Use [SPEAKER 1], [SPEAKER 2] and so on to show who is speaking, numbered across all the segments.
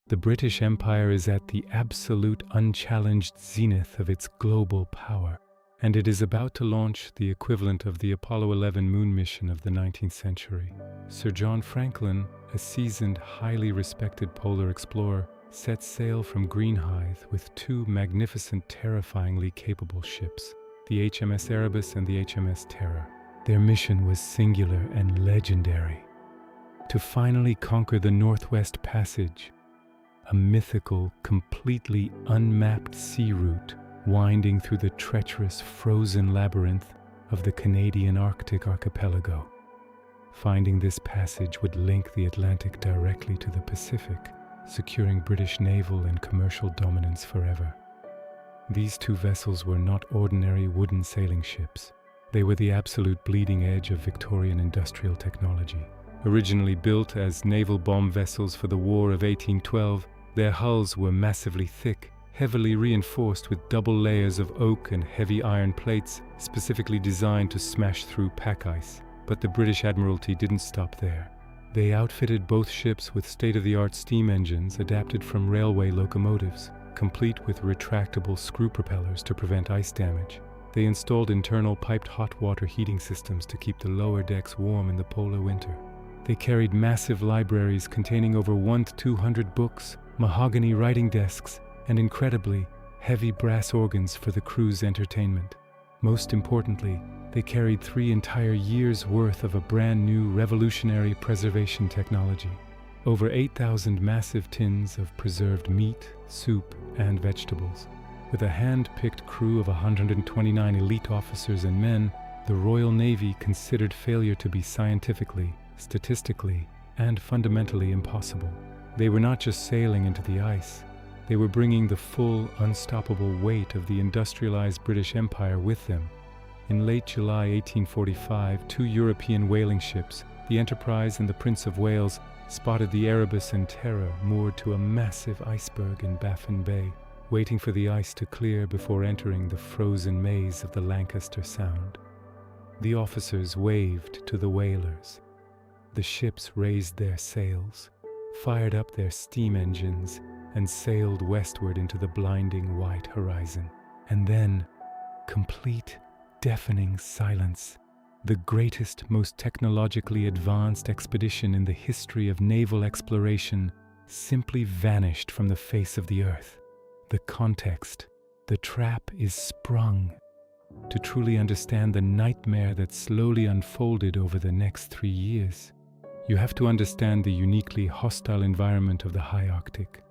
[SPEAKER 1] The British Empire is at the absolute unchallenged zenith of its global power, and it is about to launch the equivalent of the Apollo 11 moon mission of the 19th century. Sir John Franklin, a seasoned, highly respected polar explorer, set sail from Greenhithe with two magnificent, terrifyingly capable ships, the HMS Erebus and the HMS Terror. Their mission was singular and legendary: to finally conquer the Northwest Passage, a mythical, completely unmapped sea route winding through the treacherous, frozen labyrinth of the Canadian Arctic archipelago. Finding this passage would link the Atlantic directly to the Pacific, securing British naval and commercial dominance forever. These two vessels were not ordinary wooden sailing ships. They were the absolute bleeding edge of Victorian industrial technology. Originally built as naval bomb vessels for the War of 1812, their hulls were massively thick, heavily reinforced with double layers of oak and heavy iron plates specifically designed to smash through pack ice. But the British Admiralty didn't stop there. They outfitted both ships with state-of-the-art steam engines adapted from railway locomotives, complete with retractable screw propellers to prevent ice damage. They installed internal piped hot water heating systems to keep the lower decks warm in the polar winter. They carried massive libraries containing over 100 to 200 books, mahogany writing desks, and incredibly, heavy brass organs for the crew's entertainment. Most importantly, they carried 3 entire years' worth of a brand new revolutionary preservation technology. Over 8,000 massive tins of preserved meat, soup, and vegetables. With a hand-picked crew of 129 elite officers and men, the Royal Navy considered failure to be scientifically, statistically, and fundamentally impossible. They were not just sailing into the ice. They were bringing the full, unstoppable weight of the industrialized British Empire with them. In late July 1845, 2 European whaling ships, the Enterprise and the Prince of Wales, spotted the Erebus and Terror moored to a massive iceberg in Baffin Bay, waiting for the ice to clear before entering the frozen maze of the Lancaster Sound. The officers waved to the whalers. The ships raised their sails, fired up their steam engines, and sailed westward into the blinding white horizon. And then, complete, deafening silence. The greatest, most technologically advanced expedition in the history of naval exploration simply vanished from the face of the earth. The context, the trap is sprung. To truly understand the nightmare that slowly unfolded over the next 3 years, you have to understand the uniquely hostile environment of the high Arctic.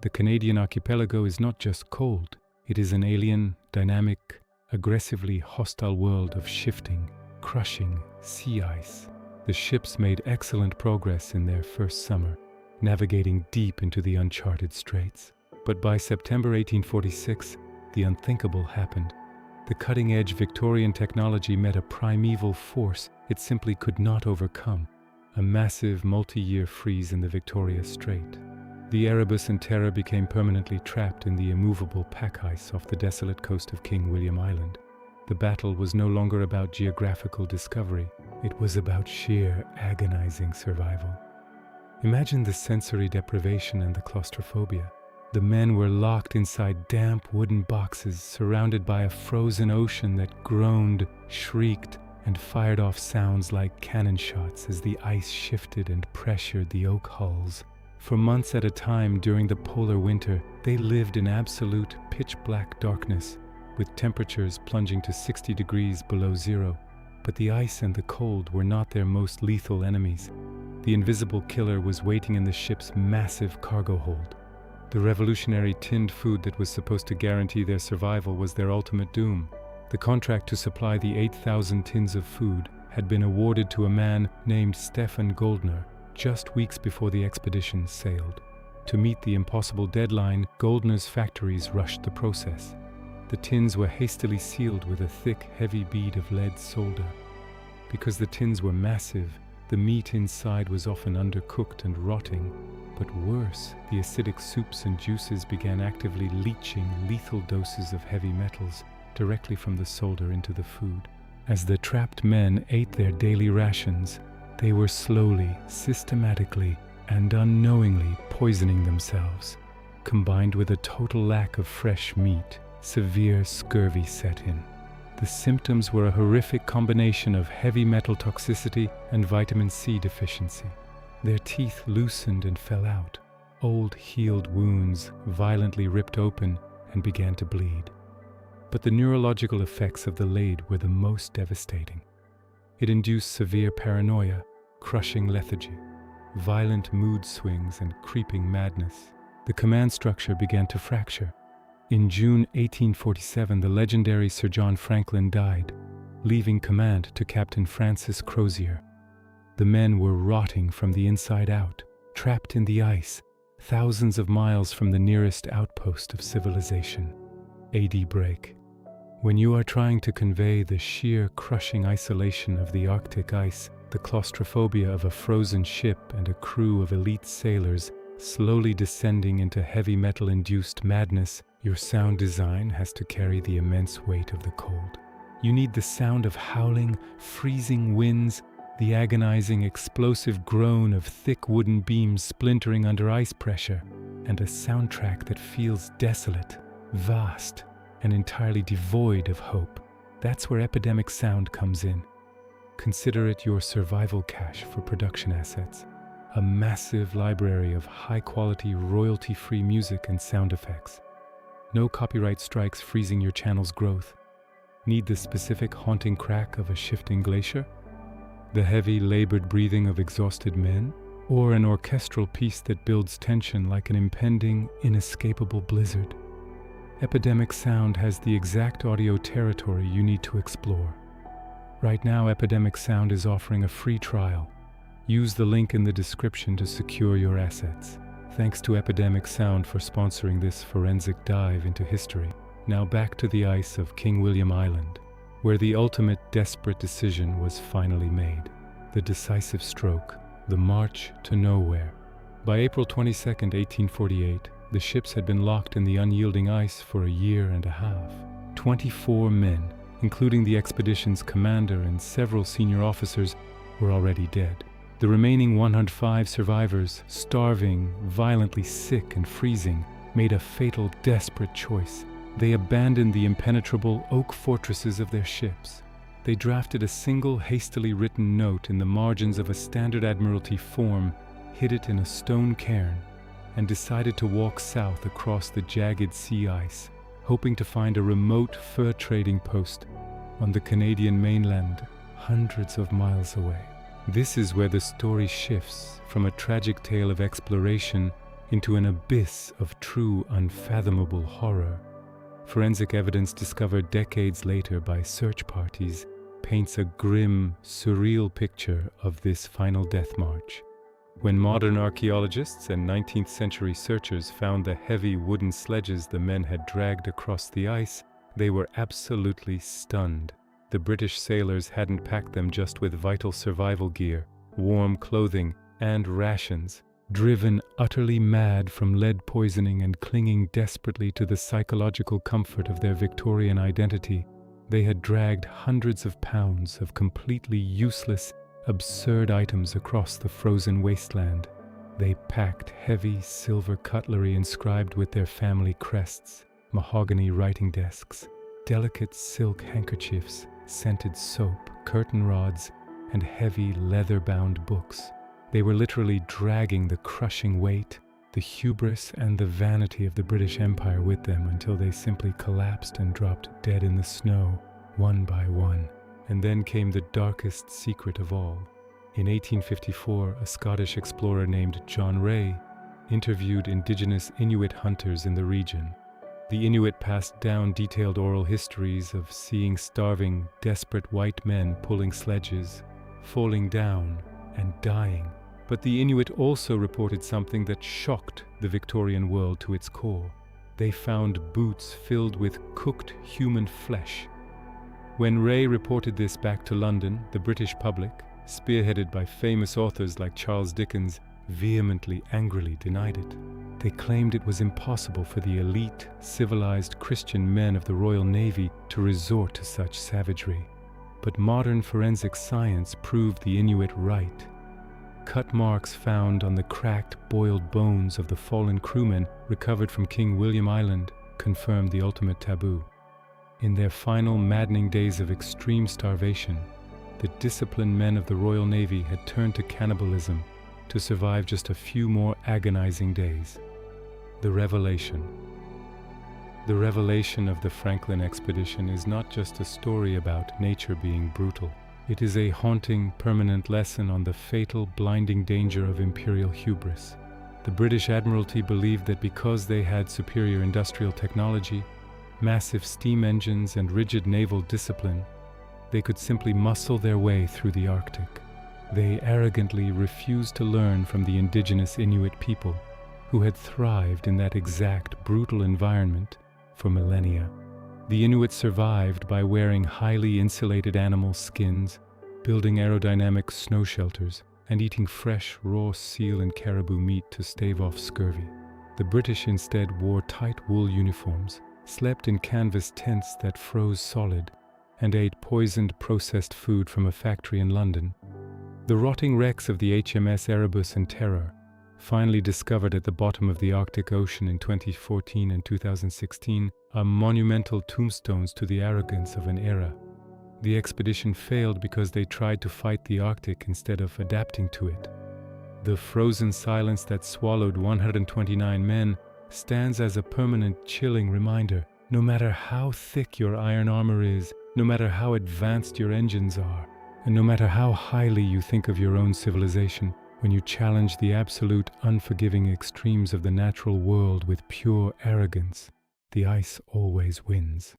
[SPEAKER 1] The Canadian archipelago is not just cold, it is an alien, dynamic, aggressively hostile world of shifting, crushing sea ice. The ships made excellent progress in their first summer, navigating deep into the uncharted straits. But by September 1846, the unthinkable happened. The cutting-edge Victorian technology met a primeval force it simply could not overcome: a massive multi-year freeze in the Victoria Strait. The Erebus and Terror became permanently trapped in the immovable pack ice off the desolate coast of King William Island. The battle was no longer about geographical discovery. It was about sheer, agonizing survival. Imagine the sensory deprivation and the claustrophobia. The men were locked inside damp wooden boxes, surrounded by a frozen ocean that groaned, shrieked, and fired off sounds like cannon shots as the ice shifted and pressured the oak hulls. For months at a time during the polar winter, they lived in absolute pitch-black darkness, with temperatures plunging to 60 degrees below zero. But the ice and the cold were not their most lethal enemies. The invisible killer was waiting in the ship's massive cargo hold. The revolutionary tinned food that was supposed to guarantee their survival was their ultimate doom. The contract to supply the 8,000 tins of food had been awarded to a man named Stefan Goldner just weeks before the expedition sailed. To meet the impossible deadline, Goldner's factories rushed the process. The tins were hastily sealed with a thick, heavy bead of lead solder. Because the tins were massive, the meat inside was often undercooked and rotting. But worse, the acidic soups and juices began actively leaching lethal doses of heavy metals directly from the solder into the food. As the trapped men ate their daily rations, they were slowly, systematically, and unknowingly poisoning themselves. Combined with a total lack of fresh meat, severe scurvy set in. The symptoms were a horrific combination of heavy metal toxicity and vitamin C deficiency. Their teeth loosened and fell out. Old healed wounds violently ripped open and began to bleed. But the neurological effects of the lead were the most devastating. It induced severe paranoia, crushing lethargy, violent mood swings, and creeping madness. The command structure began to fracture. In June 1847, the legendary Sir John Franklin died, leaving command to Captain Francis Crozier. The men were rotting from the inside out, trapped in the ice, thousands of miles from the nearest outpost of civilization. AD break. When you are trying to convey the sheer crushing isolation of the Arctic ice, the claustrophobia of a frozen ship and a crew of elite sailors slowly descending into heavy metal-induced madness, your sound design has to carry the immense weight of the cold. You need the sound of howling, freezing winds, the agonizing, explosive groan of thick wooden beams splintering under ice pressure, and a soundtrack that feels desolate, vast, and entirely devoid of hope. That's where epidemic sound comes in. Consider it your survival cache for production assets. A massive library of high-quality, royalty-free music and sound effects. No copyright strikes freezing your channel's growth. Need the specific haunting crack of a shifting glacier? The heavy, labored breathing of exhausted men? Or an orchestral piece that builds tension like an impending, inescapable blizzard? Epidemic Sound has the exact audio territory you need to explore. Right now, Epidemic Sound is offering a free trial. Use the link in the description to secure your assets. Thanks to Epidemic Sound for sponsoring this forensic dive into history. Now back to the ice of King William Island, where the ultimate desperate decision was finally made. The decisive stroke, the march to nowhere. By April 22, 1848, the ships had been locked in the unyielding ice for a year and a half. 24 men, including the expedition's commander and several senior officers, were already dead. The remaining 105 survivors, starving, violently sick and freezing, made a fatal, desperate choice. They abandoned the impenetrable oak fortresses of their ships. They drafted a single hastily written note in the margins of a standard Admiralty form, hid it in a stone cairn, and decided to walk south across the jagged sea ice, hoping to find a remote fur trading post on the Canadian mainland, hundreds of miles away. This is where the story shifts from a tragic tale of exploration into an abyss of true, unfathomable horror. Forensic evidence discovered decades later by search parties paints a grim, surreal picture of this final death march. When modern archaeologists and 19th century searchers found the heavy wooden sledges the men had dragged across the ice, they were absolutely stunned. The British sailors hadn't packed them just with vital survival gear, warm clothing, and rations. Driven utterly mad from lead poisoning and clinging desperately to the psychological comfort of their Victorian identity, they had dragged hundreds of pounds of completely useless, absurd items across the frozen wasteland. They packed heavy silver cutlery inscribed with their family crests, mahogany writing desks, delicate silk handkerchiefs, scented soap, curtain rods, and heavy leather-bound books. They were literally dragging the crushing weight, the hubris, and the vanity of the British Empire with them until they simply collapsed and dropped dead in the snow, one by one. And then came the darkest secret of all. In 1854, a Scottish explorer named John Rae interviewed indigenous Inuit hunters in the region. The Inuit passed down detailed oral histories of seeing starving, desperate white men pulling sledges, falling down, and dying. But the Inuit also reported something that shocked the Victorian world to its core. They found boots filled with cooked human flesh. When Rae reported this back to London, the British public, spearheaded by famous authors like Charles Dickens, vehemently, angrily denied it. They claimed it was impossible for the elite, civilized Christian men of the Royal Navy to resort to such savagery. But modern forensic science proved the Inuit right. Cut marks found on the cracked, boiled bones of the fallen crewmen recovered from King William Island confirmed the ultimate taboo. In their final maddening days of extreme starvation, the disciplined men of the Royal Navy had turned to cannibalism to survive just a few more agonizing days. The revelation. The revelation of the Franklin expedition is not just a story about nature being brutal. It is a haunting, permanent lesson on the fatal, blinding danger of imperial hubris. The British Admiralty believed that because they had superior industrial technology, massive steam engines, and rigid naval discipline, they could simply muscle their way through the Arctic. They arrogantly refused to learn from the indigenous Inuit people, who had thrived in that exact brutal environment for millennia. The Inuit survived by wearing highly insulated animal skins, building aerodynamic snow shelters, and eating fresh, raw seal and caribou meat to stave off scurvy. The British instead wore tight wool uniforms, slept in canvas tents that froze solid, and ate poisoned processed food from a factory in London. The rotting wrecks of the HMS Erebus and Terror, finally discovered at the bottom of the Arctic Ocean in 2014 and 2016, are monumental tombstones to the arrogance of an era. The expedition failed because they tried to fight the Arctic instead of adapting to it. The frozen silence that swallowed 129 men stands as a permanent, chilling reminder. No matter how thick your iron armor is, no matter how advanced your engines are, and no matter how highly you think of your own civilization, when you challenge the absolute, unforgiving extremes of the natural world with pure arrogance, the ice always wins.